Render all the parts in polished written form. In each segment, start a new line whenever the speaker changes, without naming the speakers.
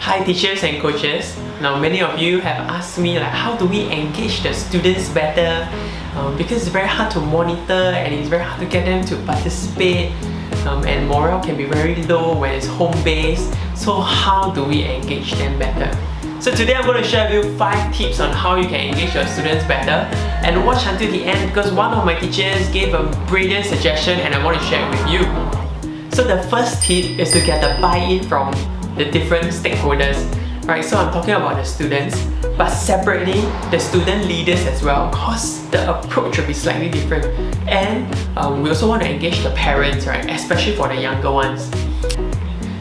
Hi teachers and coaches. Now many of you have asked me like how do we engage the students better because it's very hard to monitor and it's very hard to get them to participate and morale can be very low when it's home-based. So how do we engage them better? So today I'm going to share with you 5 tips on how you can engage your students better, and watch until the end because one of my teachers gave a brilliant suggestion and I want to share it with you. So the first tip is to get the buy-in from the different stakeholders. Right, so I'm talking about the students, but separately the student leaders as well, because the approach will be slightly different. And we also want to engage the parents, right, especially for the younger ones.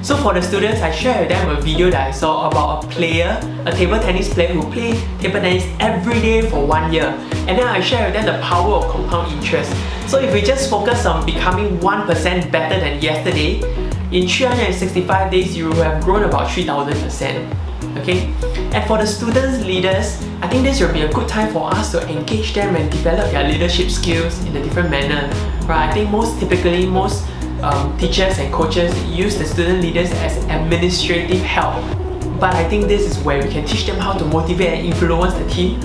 So for the students, I shared with them a video that I saw about a table tennis player who played table tennis every day for 1 year. And then I shared with them the power of compound interest. So if we just focus on becoming 1% better than yesterday, in 365 days you will have grown about 3000%. Okay? And for the students leaders, I think this will be a good time for us to engage them and develop their leadership skills in a different manner. Right? I think most teachers and coaches use the student leaders as administrative help. But I think this is where we can teach them how to motivate and influence the team,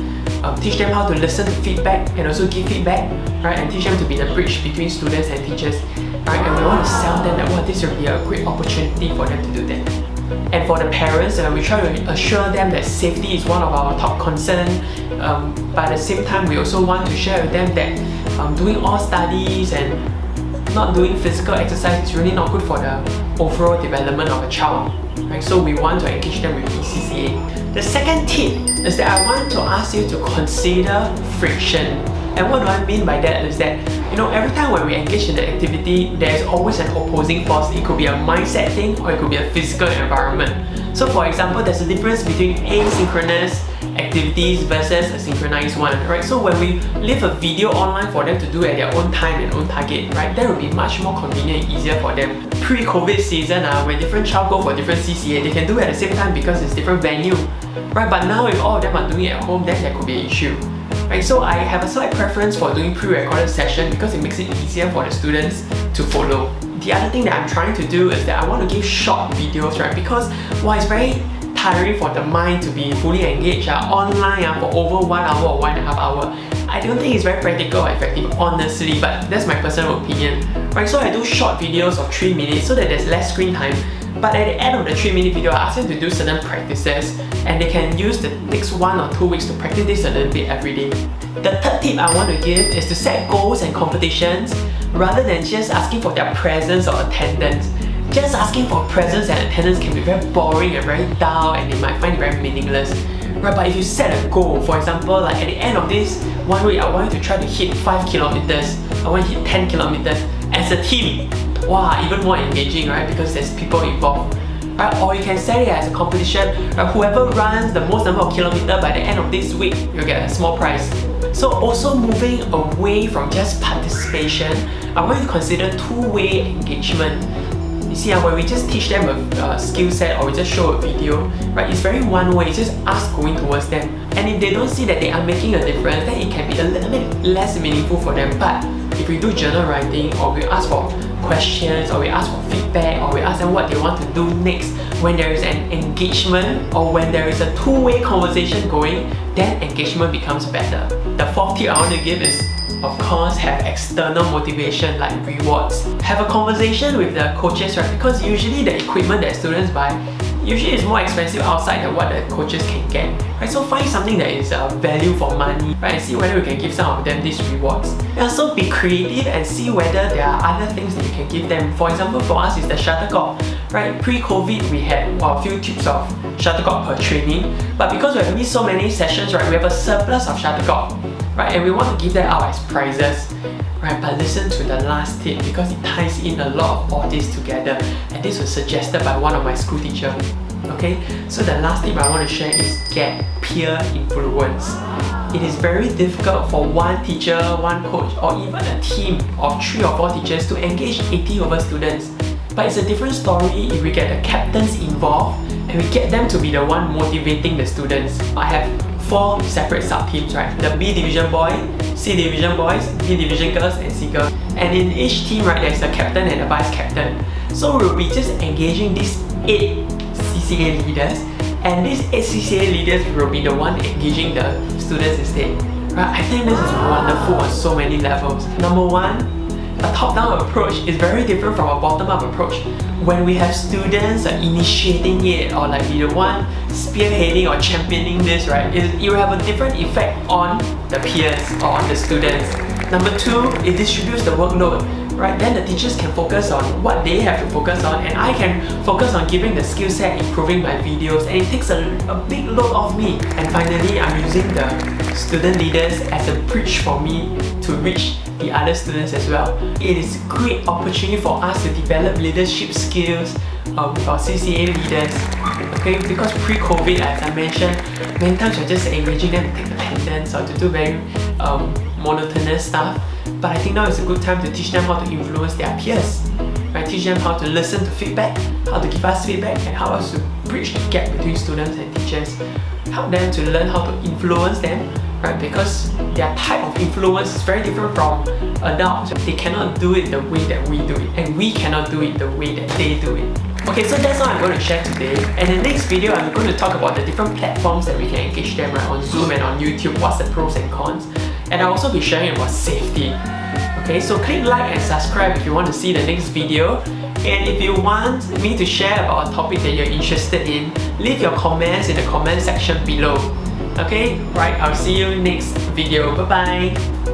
teach them how to listen to feedback and also give feedback, right? And teach them to be the bridge between students and teachers. Right? And we want to sell them that this will be a great opportunity for them to do that. And for the parents, we try to assure them that safety is one of our top concerns, but at the same time we also want to share with them that doing all studies and not doing physical exercise is really not good for the overall development of a child. Right? So we want to engage them with eCCA. The second tip is that I want to ask you to consider friction. And what do I mean by that is that, every time when we engage in the activity, there's always an opposing force. It could be a mindset thing or it could be a physical environment. So for example, there's a difference between asynchronous activities versus a synchronized one, right? So when we leave a video online for them to do at their own time and own target, right, that will be much more convenient and easier for them. Pre-COVID season, when different child go for different CCA, they can do it at the same time because it's different venue, right? But now if all of them are doing it at home, then there could be an issue. Right, so I have a slight preference for doing pre-recorded session because it makes it easier for the students to follow. The other thing that I'm trying to do is that I want to give short videos, right? Because while it's very tiring for the mind to be fully engaged online for over 1 hour or 1.5 hours, I don't think it's very practical or effective, honestly, but that's my personal opinion. Right, so I do short videos of 3 minutes so that there's less screen time. But at the end of the 3-minute video, I ask them to do certain practices and they can use the next 1 or 2 weeks to practice this a little bit every day. The third tip I want to give is to set goals and competitions rather than just asking for their presence or attendance. Just asking for presence and attendance can be very boring and very dull and they might find it very meaningless. Right, but if you set a goal, for example, like at the end of this 1 week, I want you to try to hit 5 kilometers, I want to hit 10 kilometers as a team. Wow, even more engaging, right? Because there's people involved. Right? Or you can set it as a competition. Right? Whoever runs the most number of kilometers by the end of this week, you'll get a small prize. So also moving away from just participation, I want you to consider two-way engagement. You see, when we just teach them a skill set or we just show a video, right, it's very one way, it's just us going towards them. And if they don't see that they are making a difference, then it can be a little bit less meaningful for them. But if we do journal writing or we ask for questions or we ask for feedback or we ask them what they want to do next, when there is an engagement or when there is a two-way conversation going, then engagement becomes better. The fourth tip I want to give is, of course, have external motivation like rewards. Have a conversation with the coaches, right? Because usually the equipment that students buy usually is more expensive outside than what the coaches can get. Right? So find something that is value for money, right? And see whether we can give some of them these rewards. And also be creative and see whether there are other things that you can give them. For example, for us is the shuttlecock. Right? Pre-COVID we had a few tubes of shuttlecock per training, but because we have missed so many sessions, right, we have a surplus of shuttlecock. Right, and we want to give that out as prizes. Right, but listen to the last tip because it ties in a lot of all this together, and this was suggested by one of my school teachers. Okay, so the last tip I want to share is get peer influence. It is very difficult for one teacher, one coach, or even a team of 3 or 4 teachers to engage 80 over students. But it's a different story if we get the captains involved and we get them to be the one motivating the students. I have 4 separate sub-teams, right? The B division boy, C division boys, D division girls, and C girls. And in each team, right, there's a captain and a vice captain. So we'll be just engaging these 8 CCA leaders and these eCCA leaders will be the one engaging the students instead. Right? I think this is wonderful on so many levels. Number one, a top-down approach is very different from a bottom-up approach. When we have students initiating it or like be the one spearheading or championing this, right, it will have a different effect on the peers or on the students. Number two, it distributes the workload, right? Then the teachers can focus on what they have to focus on, and I can focus on giving the skill set, improving my videos, and it takes a big load off me. And finally, I'm using the student leaders as a bridge for me to reach the other students as well. It is a great opportunity for us to develop leadership skills with our CCA leaders. Okay, because pre-COVID, as I mentioned, many times we're just engaging them to take attendance or to do very monotonous stuff. But I think now is a good time to teach them how to influence their peers. Right? Teach them how to listen to feedback, how to give us feedback, and how us to bridge the gap between students and teachers. Help them to learn how to influence them, right? Because their type of influence is very different from adults. They cannot do it the way that we do it, and we cannot do it the way that they do it. Okay, so that's all I'm going to share today. And in the next video, I'm going to talk about the different platforms that we can engage them, right? On Zoom and on YouTube, what's the pros and cons. And I'll also be sharing about safety. Okay, so click like and subscribe if you want to see the next video. And if you want me to share about a topic that you're interested in, leave your comments in the comment section below. Okay, right, I'll see you next video. Bye bye.